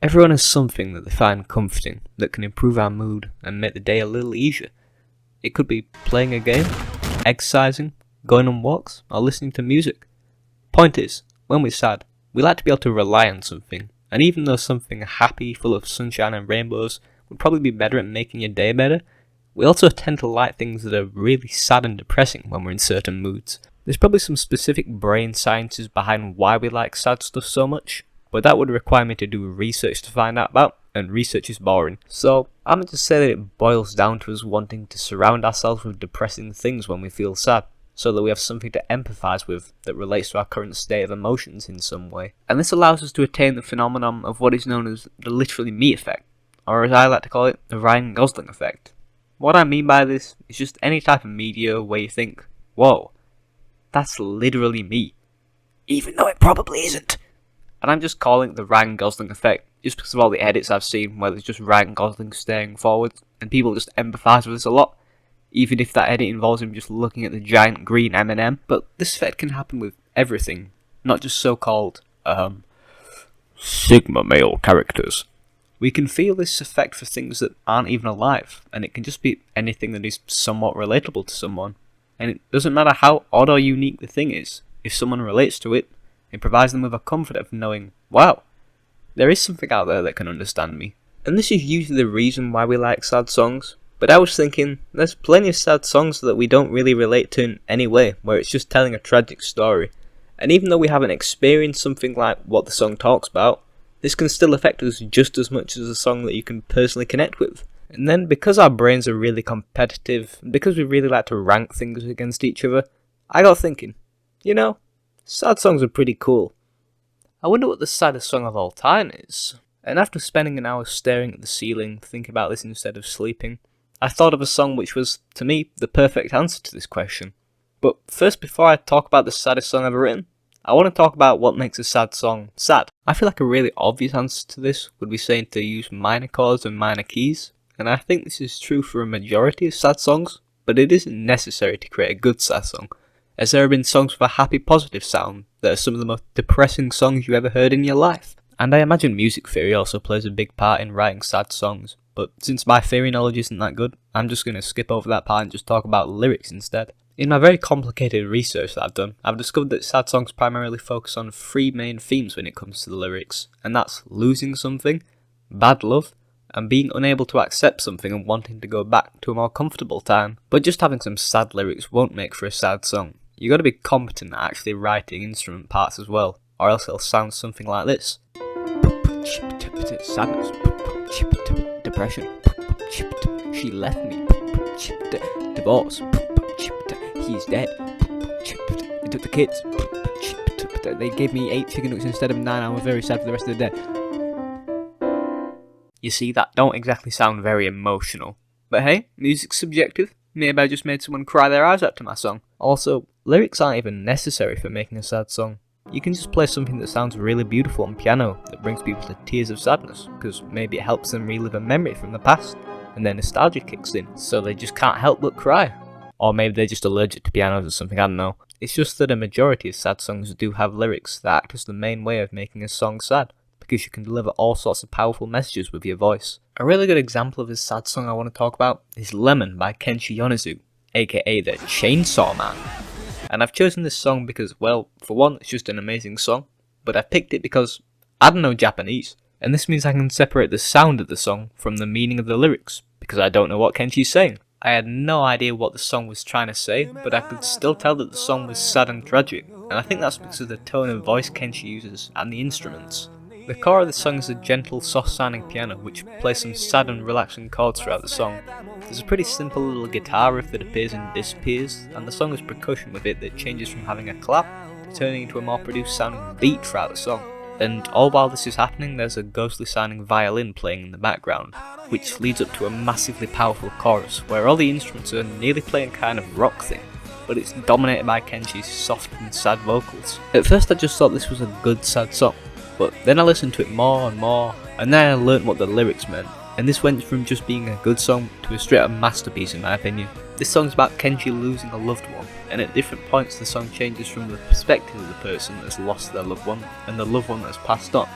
Everyone has something that they find comforting, that can improve our mood and make the day a little easier. It could be playing a game, exercising, going on walks, or listening to music. Point is, when we're sad, we like to be able to rely on something, and even though something happy, full of sunshine and rainbows, would probably be better at making your day better, we also tend to like things that are really sad and depressing when we're in certain moods. There's probably some specific brain sciences behind why we like sad stuff so much, but that would require me to do research to find out about, and research is boring. So I'm going to say that it boils down to us wanting to surround ourselves with depressing things when we feel sad, so that we have something to empathise with that relates to our current state of emotions in some way. And this allows us to attain the phenomenon of what is known as the literally me effect, or as I like to call it, the Ryan Gosling effect. What I mean by this is just any type of media where you think, whoa, that's literally me, even though it probably isn't. And I'm just calling it the Ryan Gosling effect, just because of all the edits I've seen where there's just Ryan Gosling staring forward, and people just empathise with this a lot, even if that edit involves him just looking at the giant green M&M. But this effect can happen with everything, not just so-called, Sigma male characters. We can feel this effect for things that aren't even alive, and it can just be anything that is somewhat relatable to someone. And it doesn't matter how odd or unique the thing is, if someone relates to it, it provides them with a comfort of knowing, wow, there is something out there that can understand me. And this is usually the reason why we like sad songs, but I was thinking, there's plenty of sad songs that we don't really relate to in any way, where it's just telling a tragic story. And even though we haven't experienced something like what the song talks about, this can still affect us just as much as a song that you can personally connect with. And then, because our brains are really competitive, and because we really like to rank things against each other, I got thinking, sad songs are pretty cool. I wonder what the saddest song of all time is. And after spending an hour staring at the ceiling, thinking about this instead of sleeping, I thought of a song which was, to me, the perfect answer to this question. But first, before I talk about the saddest song ever written, I want to talk about what makes a sad song sad. I feel like a really obvious answer to this would be saying to use minor chords and minor keys, and I think this is true for a majority of sad songs, but it isn't necessary to create a good sad song, as there have been songs with a happy positive sound that are some of the most depressing songs you ever heard in your life. And I imagine music theory also plays a big part in writing sad songs, but since my theory knowledge isn't that good, I'm just going to skip over that part and just talk about lyrics instead. In my very complicated research that I've done, I've discovered that sad songs primarily focus on three main themes when it comes to the lyrics, and that's losing something, bad love, and being unable to accept something and wanting to go back to a more comfortable time. But just having some sad lyrics won't make for a sad song. You gotta be competent at actually writing instrument parts as well, or else it'll sound something like this. Sadness, depression, she left me, divorce, he's dead, they took the kids, they gave me 8 chicken nuggets instead of 9, I was very sad for the rest of the day. You see, that don't exactly sound very emotional. But hey, music's subjective. Maybe I just made someone cry their eyes out to my song. Also, lyrics aren't even necessary for making a sad song. You can just play something that sounds really beautiful on piano that brings people to tears of sadness, because maybe it helps them relive a memory from the past, and then nostalgia kicks in, so they just can't help but cry. Or maybe they're just allergic to pianos or something, I don't know. It's just that a majority of sad songs do have lyrics that act as the main way of making a song sad, because you can deliver all sorts of powerful messages with your voice. A really good example of this sad song I want to talk about is Lemon by Kenshi Yonezu, aka the Chainsaw Man. And I've chosen this song because, well, for one, it's just an amazing song, but I picked it because I don't know Japanese, and this means I can separate the sound of the song from the meaning of the lyrics, because I don't know what Kenshi's saying. I had no idea what the song was trying to say, but I could still tell that the song was sad and tragic, and I think that's because of the tone of voice Kenshi uses and the instruments. The core of the song is a gentle, soft-sounding piano which plays some sad and relaxing chords throughout the song. There's a pretty simple little guitar riff that appears and disappears, and the song has percussion with it that changes from having a clap to turning into a more produced sounding beat throughout the song. And all while this is happening, there's a ghostly sounding violin playing in the background, which leads up to a massively powerful chorus where all the instruments are nearly playing a kind of rock thing, but it's dominated by Kenshi's soft and sad vocals. At first I just thought this was a good sad song, but then I listened to it more and more, and then I learnt what the lyrics meant, and this went from just being a good song to a straight up masterpiece in my opinion. This song's about Kenshi losing a loved one, and at different points the song changes from the perspective of the person that's lost their loved one, and the loved one that's passed on.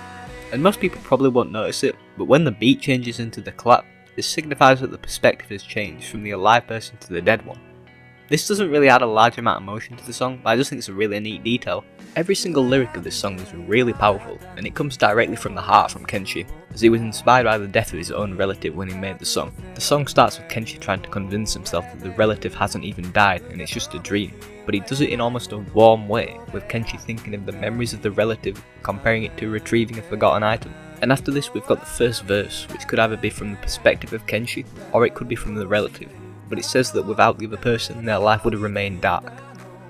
and most people probably won't notice it, but when the beat changes into the clap, this signifies that the perspective has changed from the alive person to the dead one. This doesn't really add a large amount of emotion to the song, but I just think it's a really neat detail. Every single lyric of this song is really powerful, and it comes directly from the heart from Kenshi, as he was inspired by the death of his own relative when he made the song. The song starts with Kenshi trying to convince himself that the relative hasn't even died and it's just a dream, but he does it in almost a warm way, with Kenshi thinking of the memories of the relative, comparing it to retrieving a forgotten item. And after this we've got the first verse, which could either be from the perspective of Kenshi, or it could be from the relative. But it says that without the other person, their life would have remained dark.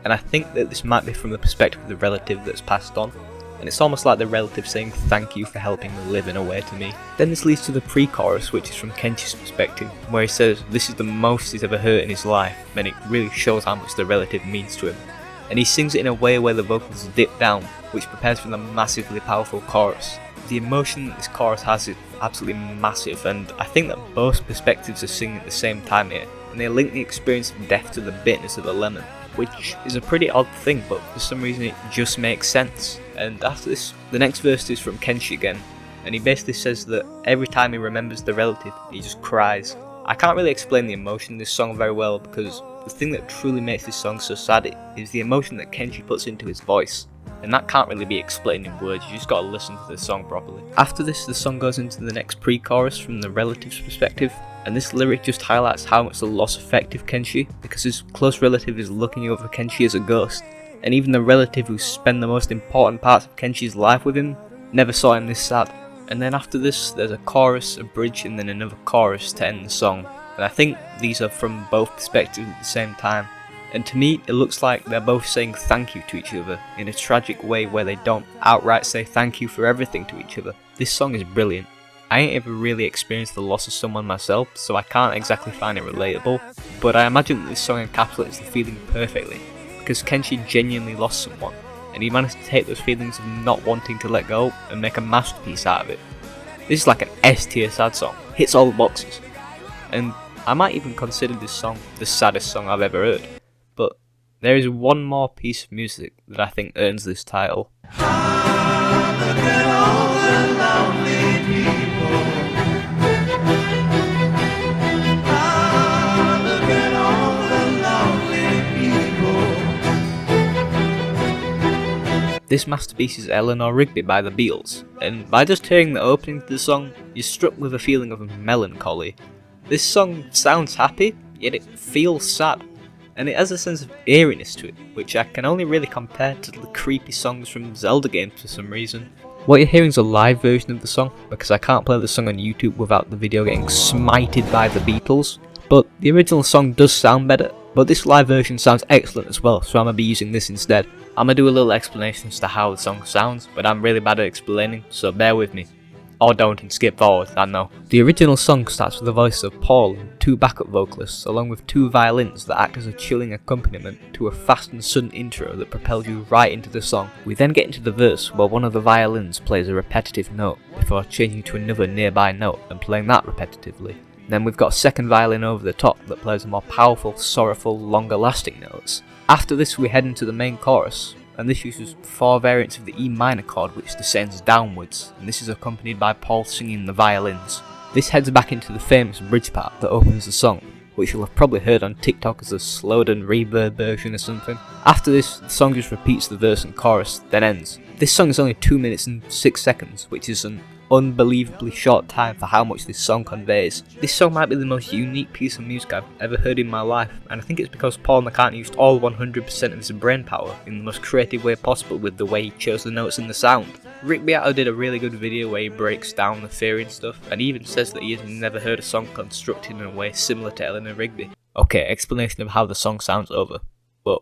And I think that this might be from the perspective of the relative that's passed on, and it's almost like the relative saying thank you for helping me live in a way to me. Then this leads to the pre-chorus, which is from Kenshi's perspective, where he says this is the most he's ever hurt in his life, and it really shows how much the relative means to him. And he sings it in a way where the vocals dip down, which prepares for the massively powerful chorus. The emotion that this chorus has is absolutely massive, and I think that both perspectives are singing at the same time here, and they link the experience of death to the bitterness of a lemon, which is a pretty odd thing, but for some reason it just makes sense. And after this, the next verse is from Kenshi again, and he basically says that every time he remembers the relative, he just cries. I can't really explain the emotion in this song very well, because the thing that truly makes this song so sad is the emotion that Kenshi puts into his voice. And that can't really be explained in words, you just gotta listen to the song properly. After this, the song goes into the next pre-chorus from the relative's perspective, and this lyric just highlights how much the loss affected Kenshi, because his close relative is looking over Kenshi as a ghost, and even the relative who spent the most important parts of Kenshi's life with him never saw him this sad. And then after this, there's a chorus, a bridge, and then another chorus to end the song, and I think these are from both perspectives at the same time. And to me, it looks like they're both saying thank you to each other in a tragic way where they don't outright say thank you for everything to each other. This song is brilliant. I ain't ever really experienced the loss of someone myself, so I can't exactly find it relatable, but I imagine that this song encapsulates the feeling perfectly, because Kenshi genuinely lost someone, and he managed to take those feelings of not wanting to let go and make a masterpiece out of it. This is like an S tier sad song, hits all the boxes, and I might even consider this song the saddest song I've ever heard. But there is one more piece of music that I think earns this title. This masterpiece is Eleanor Rigby by the Beatles, and by just hearing the opening to the song, you're struck with a feeling of melancholy. This song sounds happy, yet it feels sad. And it has a sense of eeriness to it, which I can only really compare to the creepy songs from Zelda games for some reason. What you're hearing is a live version of the song, because I can't play the song on YouTube without the video getting smited by the Beatles, but the original song does sound better, but this live version sounds excellent as well, so I'm going to be using this instead. I'm going to do a little explanation as to how the song sounds, but I'm really bad at explaining, so bear with me. Or don't and skip forward, I know. The original song starts with the voice of Paul and two backup vocalists, along with two violins that act as a chilling accompaniment to a fast and sudden intro that propels you right into the song. We then get into the verse where one of the violins plays a repetitive note before changing to another nearby note and playing that repetitively. Then we've got a second violin over the top that plays more powerful, sorrowful, longer lasting notes. After this we head into the main chorus, and this uses 4 variants of the E minor chord which descends downwards, and this is accompanied by Paul singing the violins. This heads back into the famous bridge part that opens the song, which you'll have probably heard on TikTok as a slowed and reverb version or something. After this, the song just repeats the verse and chorus, then ends. This song is only 2 minutes and 6 seconds, which is an unbelievably short time for how much this song conveys. This song might be the most unique piece of music I've ever heard in my life, and I think it's because Paul McCartney used all 100% of his brain power in the most creative way possible with the way he chose the notes and the sound. Rick Beato did a really good video where he breaks down the theory and stuff, and he even says that he has never heard a song constructed in a way similar to Eleanor Rigby. Okay, explanation of how the song sounds over. But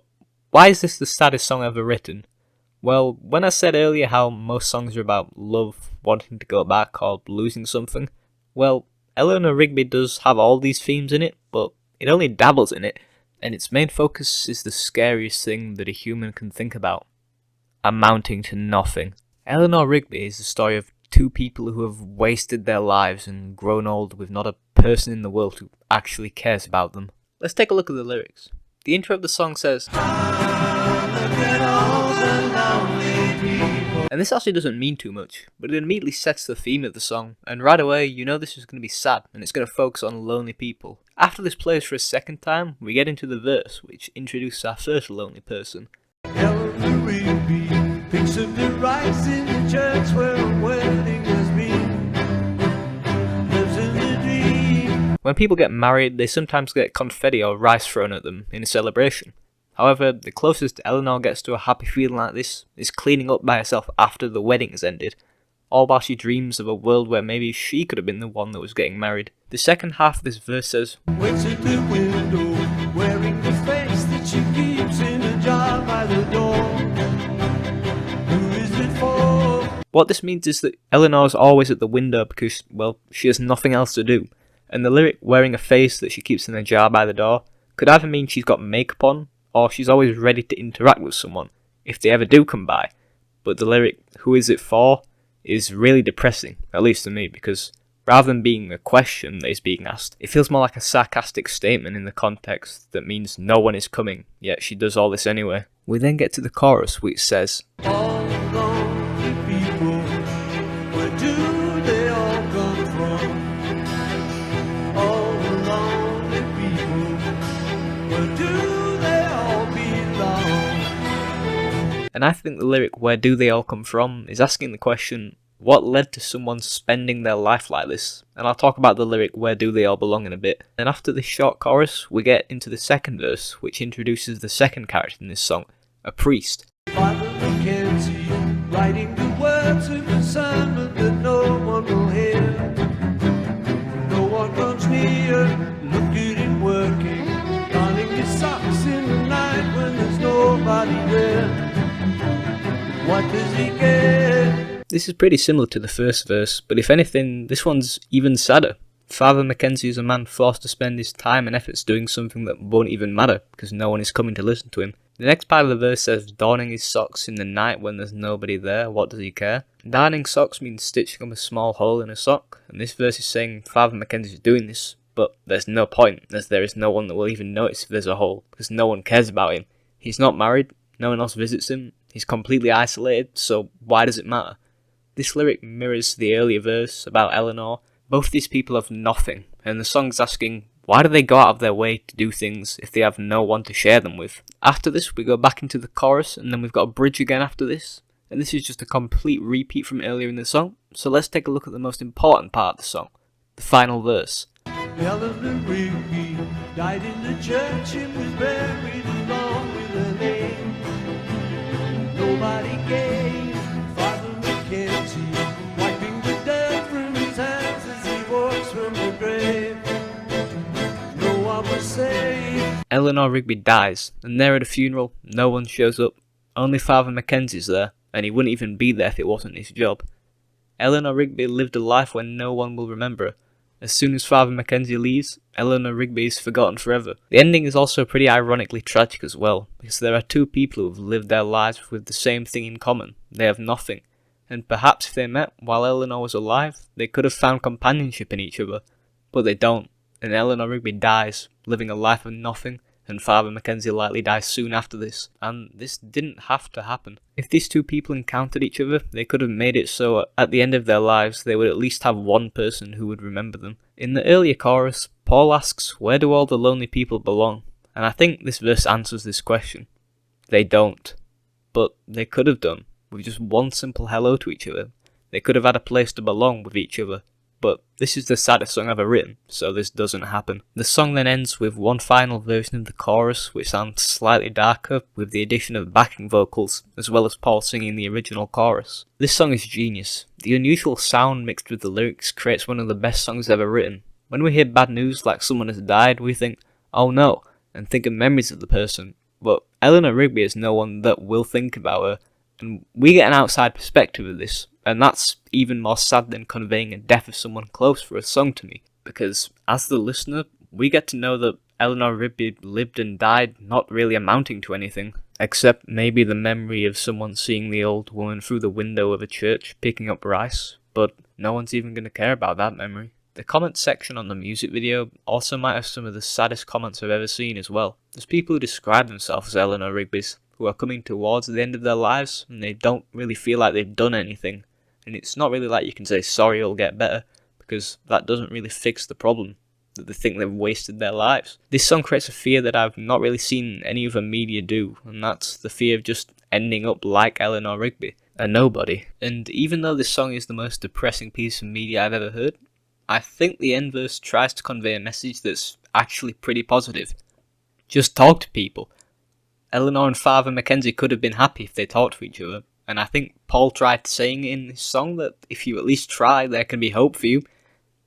why is this the saddest song ever written? Well, when I said earlier how most songs are about love, wanting to go back, or losing something, well, Eleanor Rigby does have all these themes in it, but it only dabbles in it, and its main focus is the scariest thing that a human can think about: amounting to nothing. Eleanor Rigby is the story of two people who have wasted their lives and grown old with not a person in the world who actually cares about them. Let's take a look at the lyrics. The intro of the song says, and And this actually doesn't mean too much, but it immediately sets the theme of the song, and right away you know this is going to be sad, and it's going to focus on lonely people. After this plays for a second time, we get into the verse, which introduces our first lonely person. Eleanor Rigby thinks of the rites in the church where a wedding has been. Lives in the dream. When people get married, they sometimes get confetti or rice thrown at them in a celebration. However, the closest Eleanor gets to a happy feeling like this is cleaning up by herself after the wedding has ended, all while she dreams of a world where maybe she could have been the one that was getting married. The second half of this verse says, Waits at the window, wearing the face that she keeps in a jar by the door. Who is it for? What this means is that Eleanor's always at the window because, well, she has nothing else to do. And the lyric, wearing a face that she keeps in a jar by the door, could either mean she's got makeup on, or she's always ready to interact with someone, if they ever do come by. But the lyric, who is it for, is really depressing, at least to me, because rather than being a question that is being asked, it feels more like a sarcastic statement in the context that means no one is coming, yet she does all this anyway. We then get to the chorus, which says, All lonely people, where do they all come from? All lonely people, where do they all belong? And I think the lyric, where do they all come from, is asking the question, what led to someone spending their life like this? And I'll talk about the lyric, where do they all belong, in a bit. And after this short chorus, we get into the second verse, which introduces the second character in this song, a priest. Father Mackenzie, writing the words of the sermon that no one will hear. No one comes near, look at him working, darning his socks in the night when there's nobody there. What does he get? This is pretty similar to the first verse, but if anything, this one's even sadder. Father Mackenzie is a man forced to spend his time and efforts doing something that won't even matter, because no one is coming to listen to him. The next part of the verse says, darning his socks in the night when there's nobody there, what does he care? Darning socks means stitching up a small hole in a sock, and this verse is saying Father Mackenzie is doing this, but there's no point, as there is no one that will even notice if there's a hole, because no one cares about him. He's not married, no one else visits him, he's completely isolated, so why does it matter? This lyric mirrors the earlier verse about Eleanor. Both these people have nothing, and the song's asking, why do they go out of their way to do things if they have no one to share them with? After this, we go back into the chorus, and then we've got a bridge again after this, and this is just a complete repeat from earlier in the song, so let's take a look at the most important part of the song, the final verse. Eleanor Rigby died in the church and was buried along with her name. Nobody gave Father Mackenzie, wiping the dirt from his hands as he walks from the grave. No one was saved. Eleanor Rigby dies, and there at a funeral, no one shows up. Only Father Mackenzie's there, and he wouldn't even be there if it wasn't his job. Eleanor Rigby lived a life where no one will remember her. As soon as Father Mackenzie leaves, Eleanor Rigby is forgotten forever. The ending is also pretty ironically tragic as well, because there are two people who have lived their lives with the same thing in common. They have nothing. And perhaps if they met while Eleanor was alive, they could have found companionship in each other. But they don't, and Eleanor Rigby dies, living a life of nothing, and Father Mackenzie likely dies soon after this, and this didn't have to happen. If these two people encountered each other, they could have made it so at the end of their lives they would at least have one person who would remember them. In the earlier chorus, Paul asks, where do all the lonely people belong? And I think this verse answers this question. They don't. But they could have done, with just one simple hello to each other. They could have had a place to belong with each other. But this is the saddest song ever written, so this doesn't happen. The song then ends with one final version of the chorus, which sounds slightly darker, with the addition of backing vocals, as well as Paul singing the original chorus. This song is genius. The unusual sound mixed with the lyrics creates one of the best songs ever written. When we hear bad news like someone has died, we think, oh no, and think of memories of the person. But Eleanor Rigby is no one that will think about her, and we get an outside perspective of this. And that's even more sad than conveying a death of someone close for a song to me, because as the listener, we get to know that Eleanor Rigby lived and died not really amounting to anything, except maybe the memory of someone seeing the old woman through the window of a church picking up rice, but no one's even going to care about that memory. The comment section on the music video also might have some of the saddest comments I've ever seen as well. There's people who describe themselves as Eleanor Rigby's, who are coming towards the end of their lives and they don't really feel like they've done anything. And it's not really like you can say sorry, it'll get better, because that doesn't really fix the problem, that they think they've wasted their lives. This song creates a fear that I've not really seen any other media do, and that's the fear of just ending up like Eleanor Rigby, a nobody. And even though this song is the most depressing piece of media I've ever heard, I think the end verse tries to convey a message that's actually pretty positive. Just talk to people. Eleanor and Father Mackenzie could have been happy if they talked to each other, and I think Paul tried saying in his song that if you at least try, there can be hope for you.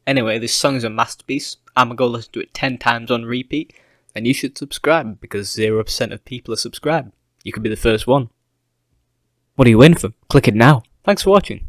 Anyway, this song is a masterpiece. I'm going to go listen to it 10 times on repeat, and you should subscribe, because 0% of people are subscribed. You could be the first one. What are you waiting for? Click it now. Thanks for watching.